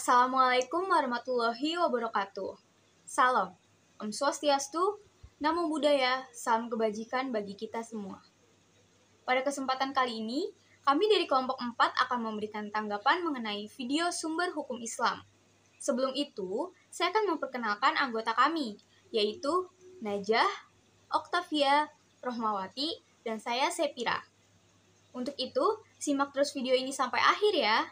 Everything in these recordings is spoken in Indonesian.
Assalamualaikum warahmatullahi wabarakatuh. Salam, Om Swastiastu, Namo Buddhaya, salam kebajikan bagi kita semua. Pada kesempatan kali ini, kami dari kelompok 4 akan memberikan tanggapan mengenai video sumber hukum Islam. Sebelum itu, saya akan memperkenalkan anggota kami, yaitu Najah, Oktavia, Rohmawati, dan saya Sepira. Untuk itu, simak terus video ini sampai akhir ya.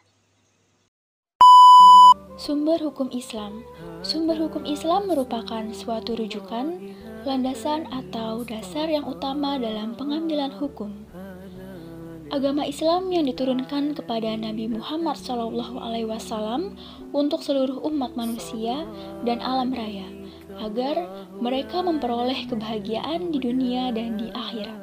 Sumber hukum Islam. Sumber hukum Islam merupakan suatu rujukan, landasan atau dasar yang utama dalam pengambilan hukum. Agama Islam yang diturunkan kepada Nabi Muhammad SAW untuk seluruh umat manusia dan alam raya, agar mereka memperoleh kebahagiaan di dunia dan di akhirat.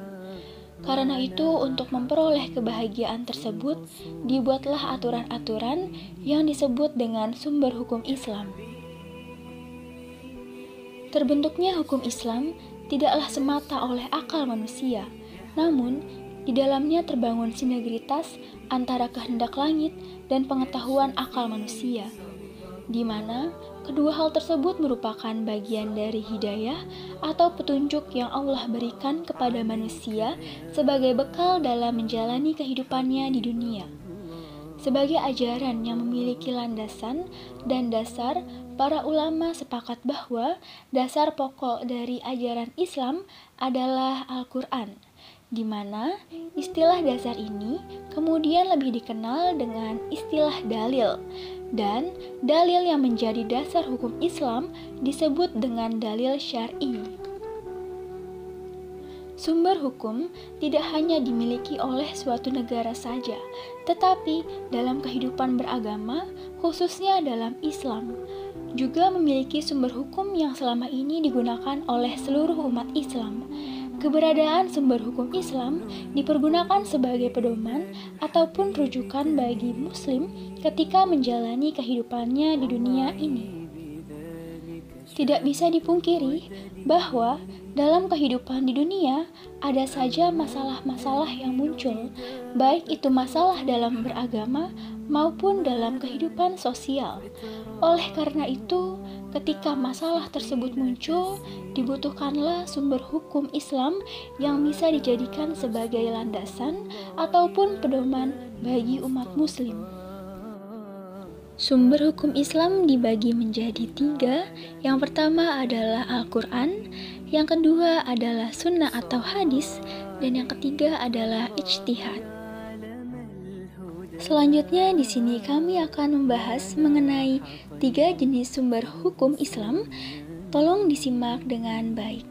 Karena itu, untuk memperoleh kebahagiaan tersebut, dibuatlah aturan-aturan yang disebut dengan sumber hukum Islam. Terbentuknya hukum Islam tidaklah semata oleh akal manusia, namun di dalamnya terbangun sinergitas antara kehendak langit dan pengetahuan akal manusia, di mana kedua hal tersebut merupakan bagian dari hidayah atau petunjuk yang Allah berikan kepada manusia sebagai bekal dalam menjalani kehidupannya di dunia. Sebagai ajaran yang memiliki landasan dan dasar, para ulama sepakat bahwa dasar pokok dari ajaran Islam adalah Al-Quran, di mana istilah dasar ini kemudian lebih dikenal dengan istilah dalil. Dan dalil yang menjadi dasar hukum Islam disebut dengan dalil syar'i. Sumber hukum tidak hanya dimiliki oleh suatu negara saja, tetapi dalam kehidupan beragama, khususnya dalam Islam, juga memiliki sumber hukum yang selama ini digunakan oleh seluruh umat Islam. Keberadaan sumber hukum Islam dipergunakan sebagai pedoman ataupun rujukan bagi Muslim ketika menjalani kehidupannya di dunia ini. Tidak bisa dipungkiri bahwa dalam kehidupan di dunia ada saja masalah-masalah yang muncul, baik itu masalah dalam beragama maupun dalam kehidupan sosial. Oleh karena itu, ketika masalah tersebut muncul, dibutuhkanlah sumber hukum Islam yang bisa dijadikan sebagai landasan ataupun pedoman bagi umat Muslim. Sumber hukum Islam dibagi menjadi 3. Yang pertama adalah Al-Quran, yang kedua adalah sunnah atau hadis, dan yang ketiga adalah ijtihad. Selanjutnya di sini kami akan membahas mengenai 3 jenis sumber hukum Islam. Tolong disimak dengan baik.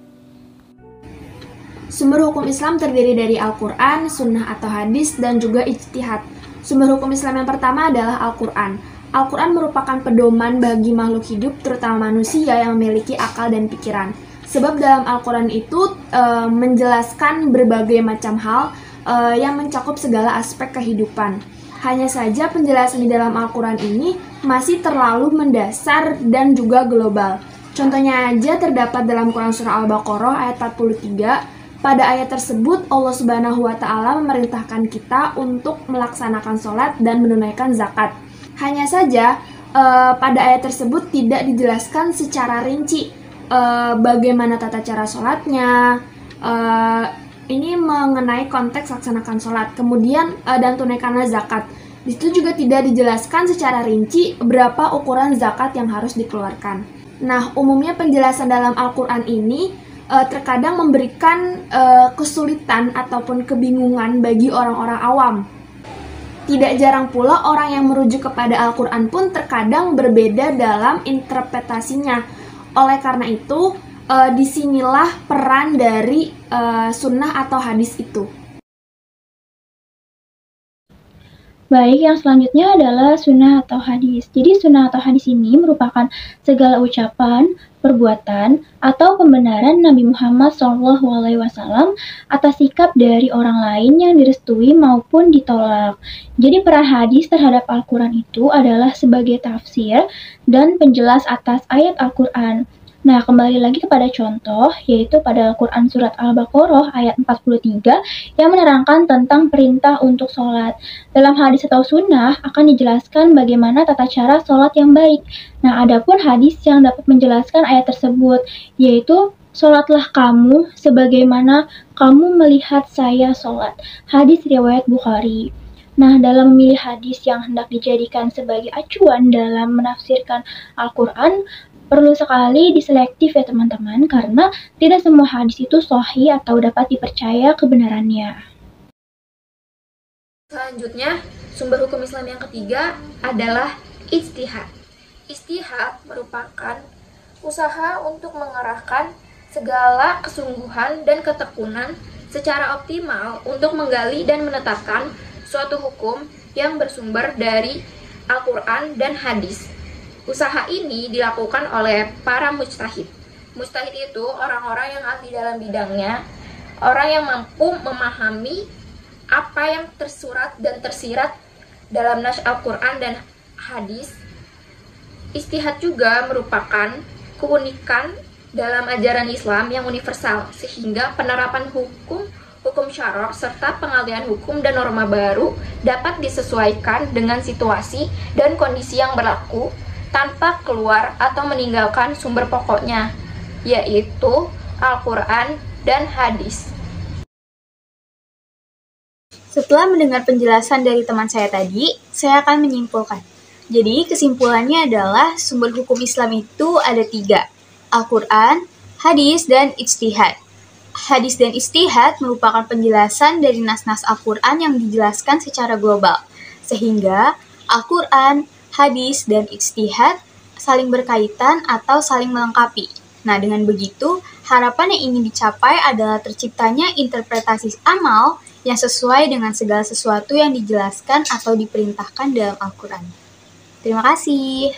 Sumber hukum Islam terdiri dari Al-Quran, sunnah atau hadis, dan juga ijtihad. Sumber hukum Islam yang pertama adalah Al-Quran. Al-Quran merupakan pedoman bagi makhluk hidup, terutama manusia yang memiliki akal dan pikiran. Sebab dalam Al-Quran itu menjelaskan berbagai macam hal yang mencakup segala aspek kehidupan. Hanya saja penjelasan di dalam Al-Quran ini masih terlalu mendasar dan juga global. Contohnya aja terdapat dalam Quran Surah Al-Baqarah ayat 43. Pada ayat tersebut Allah Subhanahu wa Ta'ala memerintahkan kita untuk melaksanakan sholat dan menunaikan zakat. Hanya saja pada ayat tersebut tidak dijelaskan secara rinci bagaimana tata cara sholatnya. Ini mengenai konteks laksanakan sholat, kemudian dan tunaikanlah zakat. Di situ juga tidak dijelaskan secara rinci berapa ukuran zakat yang harus dikeluarkan. Nah, umumnya penjelasan dalam Al-Quran ini terkadang memberikan kesulitan ataupun kebingungan bagi orang-orang awam. Tidak jarang pula orang yang merujuk kepada Al-Quran pun terkadang berbeda dalam interpretasinya. Oleh karena itu, disinilah peran dari sunnah atau hadis itu. Baik, yang selanjutnya adalah sunnah atau hadis. Jadi sunnah atau hadis ini merupakan segala ucapan, perbuatan, atau pembenaran Nabi Muhammad SAW atas sikap dari orang lain yang direstui maupun ditolak. Jadi peran hadis terhadap Al-Quran itu adalah sebagai tafsir dan penjelas atas ayat Al-Quran. Nah, kembali lagi kepada contoh, yaitu pada Al-Quran Surat Al-Baqarah ayat 43 yang menerangkan tentang perintah untuk sholat. Dalam hadis atau sunnah akan dijelaskan bagaimana tata cara sholat yang baik. Nah, adapun hadis yang dapat menjelaskan ayat tersebut, yaitu sholatlah kamu sebagaimana kamu melihat saya sholat. Hadis riwayat Bukhari. Nah, dalam memilih hadis yang hendak dijadikan sebagai acuan dalam menafsirkan Al-Quran, perlu sekali diselektif ya teman-teman, karena tidak semua hadis itu sahih atau dapat dipercaya kebenarannya. Selanjutnya, sumber hukum Islam yang ketiga adalah ijtihad. Ijtihad merupakan usaha untuk mengarahkan segala kesungguhan dan ketekunan secara optimal untuk menggali dan menetapkan suatu hukum yang bersumber dari Al-Quran dan hadis. Usaha ini dilakukan oleh para mujtahid. Mujtahid itu orang-orang yang ahli dalam bidangnya, orang yang mampu memahami apa yang tersurat dan tersirat dalam nas Al-Quran dan hadis. Ijtihad juga merupakan keunikan dalam ajaran Islam yang universal, sehingga penerapan hukum syara serta pengalihan hukum dan norma baru dapat disesuaikan dengan situasi dan kondisi yang berlaku tanpa keluar atau meninggalkan sumber pokoknya, yaitu Al-Quran dan hadis. Setelah mendengar penjelasan dari teman saya tadi, saya akan menyimpulkan. Jadi kesimpulannya adalah sumber hukum Islam itu ada 3, Al-Quran, hadis, dan ijtihad. Hadis dan ijtihad merupakan penjelasan dari nas-nas Al-Quran yang dijelaskan secara global, sehingga Al-Quran, hadis, dan ijtihad saling berkaitan atau saling melengkapi. Nah, dengan begitu, harapan yang ingin dicapai adalah terciptanya interpretasi amal yang sesuai dengan segala sesuatu yang dijelaskan atau diperintahkan dalam Al-Quran. Terima kasih.